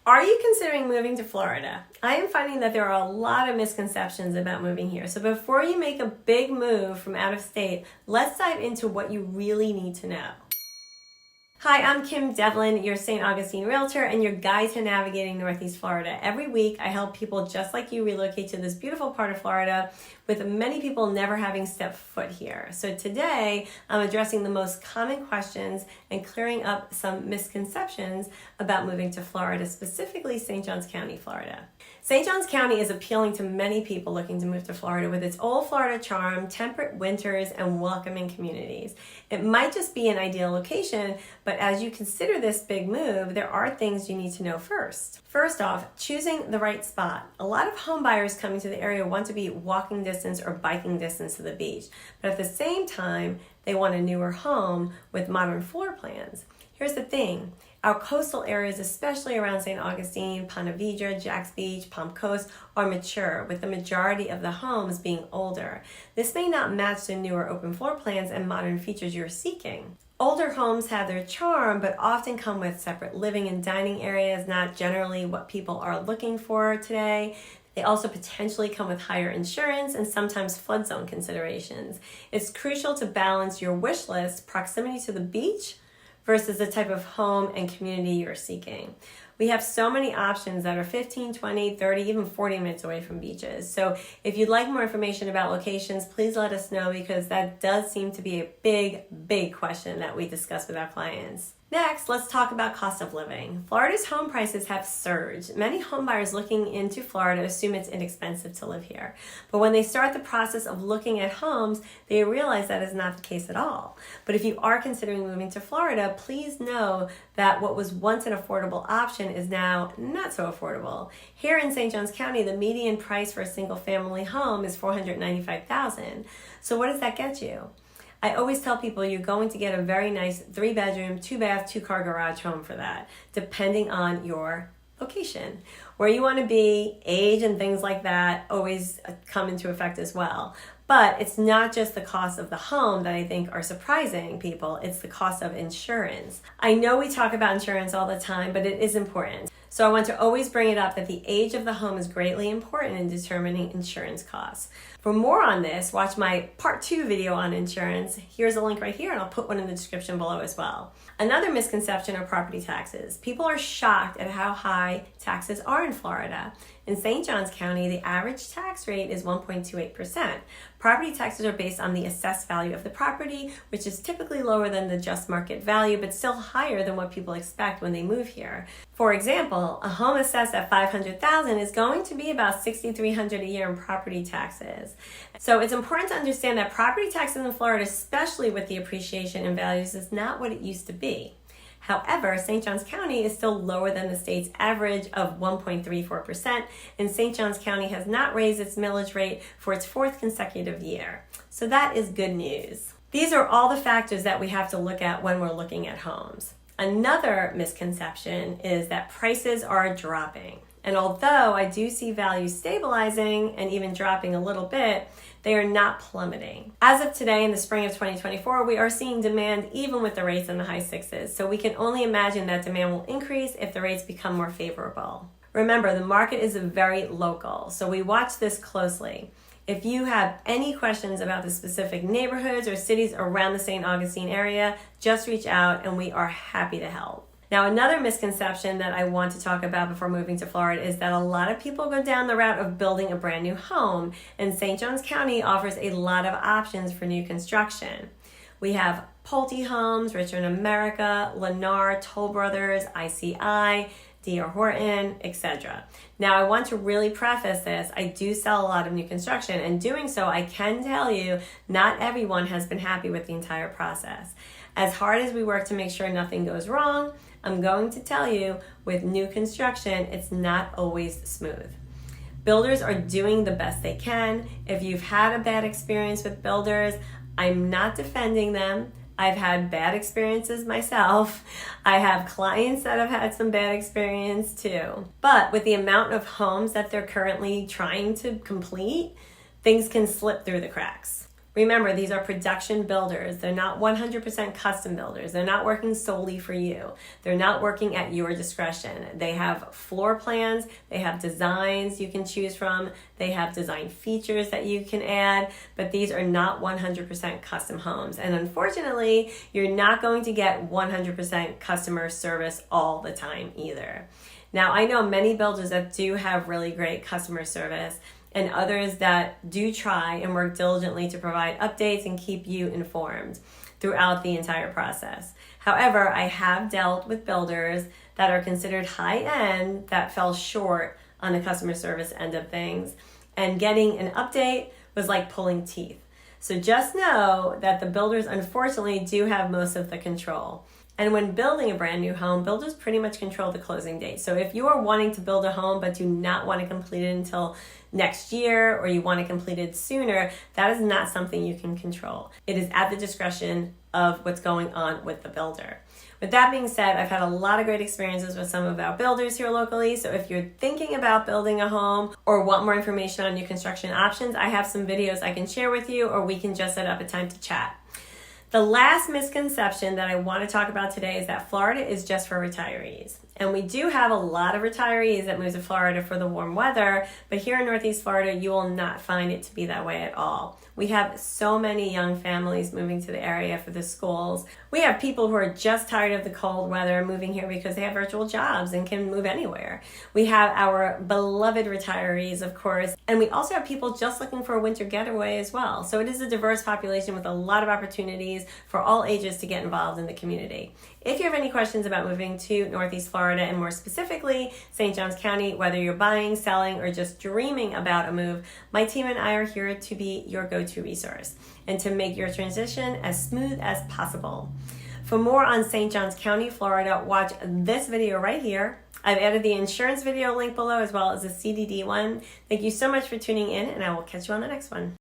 Are you considering moving to Florida? I am finding that there are a lot of misconceptions about moving here. So before you make a big move from out of state, let's dive into what you really need to know. Hi, I'm Kim Devlin, your St. Augustine realtor and your guide to navigating Northeast Florida. Every week, I help people just like you relocate to this beautiful part of Florida, with many people never having stepped foot here. So today, I'm addressing the most common questions and clearing up some misconceptions about moving to Florida, specifically St. Johns County, Florida. St. Johns County is appealing to many people looking to move to Florida with its old Florida charm, temperate winters, and welcoming communities. It might just be an ideal location, but as you consider this big move, there are things you need to know first. First off, choosing the right spot. A lot of home buyers coming to the area want to be walking distance or biking distance to the beach, but at the same time, they want a newer home with modern floor plans. Here's the thing. Our coastal areas, especially around St. Augustine, Ponte Vedra, Jax Beach, Palm Coast, are mature, with the majority of the homes being older. This may not match the newer open floor plans and modern features you're seeking. Older homes have their charm, but often come with separate living and dining areas, not generally what people are looking for today. They also potentially come with higher insurance and sometimes flood zone considerations. It's crucial to balance your wish list, proximity to the beach, versus the type of home and community you're seeking. We have so many options that are 15, 20, 30, even 40 minutes away from beaches. So if you'd like more information about locations, please let us know, because that does seem to be a big question that we discuss with our clients. Next, let's talk about cost of living. Florida's home prices have surged. Many homebuyers looking into Florida assume it's inexpensive to live here. But when they start the process of looking at homes, they realize that is not the case at all. But if you are considering moving to Florida, please know that what was once an affordable option is now not so affordable. Here in St. Johns County, the median price for a single family home is $495,000. So what does that get you? I always tell people you're going to get a very nice 3-bedroom, 2-bath, 2-car garage home for that, depending on your location. Where you want to be, age, and things like that always come into effect as well. But it's not just the cost of the home that I think are surprising people, it's the cost of insurance. I know we talk about insurance all the time, but it is important. So I want to always bring it up that the age of the home is greatly important in determining insurance costs. For more on this, watch my part 2 video on insurance. Here's a link right here, and I'll put one in the description below as well. Another misconception are property taxes. People are shocked at how high taxes are in Florida. In St. Johns County, the average tax rate is 1.28%. Property taxes are based on the assessed value of the property, which is typically lower than the just market value, but still higher than what people expect when they move here. For example, a home assessed at $500,000 is going to be about $6,300 a year in property taxes. So it's important to understand that property taxes in Florida, especially with the appreciation in values, is not what it used to be. However, St. Johns County is still lower than the state's average of 1.34%, and St. Johns County has not raised its millage rate for its 4th consecutive year. So that is good news. These are all the factors that we have to look at when we're looking at homes. Another misconception is that prices are dropping. And although I do see values stabilizing and even dropping a little bit, they are not plummeting. As of today, in the spring of 2024, we are seeing demand even with the rates in the high 6s. So we can only imagine that demand will increase if the rates become more favorable. Remember, the market is very local, so we watch this closely. If you have any questions about the specific neighborhoods or cities around the St. Augustine area, just reach out and we are happy to help. Now, another misconception that I want to talk about before moving to Florida is that a lot of people go down the route of building a brand new home, and St. Johns County offers a lot of options for new construction. We have Pulte Homes, Richard America, Lennar, Toll Brothers, ICI, D.R. Horton, etc. Now, I want to really preface this. I do sell a lot of new construction, and doing so, I can tell you not everyone has been happy with the entire process. As hard as we work to make sure nothing goes wrong, I'm going to tell you, with new construction, it's not always smooth. Builders are doing the best they can. If you've had a bad experience with builders, I'm not defending them. I've had bad experiences myself. I have clients that have had some bad experience too. But with the amount of homes that they're currently trying to complete, things can slip through the cracks. Remember, these are production builders. They're not 100% custom builders. They're not working solely for you. They're not working at your discretion. They have floor plans. They have designs you can choose from. They have design features that you can add, but these are not 100% custom homes. And unfortunately, you're not going to get 100% customer service all the time either. Now, I know many builders that do have really great customer service, and others that do try and work diligently to provide updates and keep you informed throughout the entire process. However, I have dealt with builders that are considered high-end that fell short on the customer service end of things, and getting an update was like pulling teeth. So just know that the builders unfortunately do have most of the control. And when building a brand new home, builders pretty much control the closing date. So if you are wanting to build a home but do not want to complete it until next year, or you want to complete it sooner, that is not something you can control. It is at the discretion of what's going on with the builder. With that being said, I've had a lot of great experiences with some of our builders here locally. So if you're thinking about building a home or want more information on your construction options, I have some videos I can share with you, or we can just set up a time to chat. The last misconception that I want to talk about today is that Florida is just for retirees. And we do have a lot of retirees that move to Florida for the warm weather, but here in Northeast Florida, you will not find it to be that way at all. We have so many young families moving to the area for the schools. We have people who are just tired of the cold weather moving here because they have virtual jobs and can move anywhere. We have our beloved retirees, of course, and we also have people just looking for a winter getaway as well. So it is a diverse population with a lot of opportunities for all ages to get involved in the community. If you have any questions about moving to Northeast Florida, and more specifically St. Johns County, whether you're buying, selling, or just dreaming about a move, my team and I are here to be your go-to resource and to make your transition as smooth as possible. For more on St. Johns County, Florida, watch this video right here. I've added the insurance video link below as well as the CDD one. Thank you so much for tuning in, and I will catch you on the next one.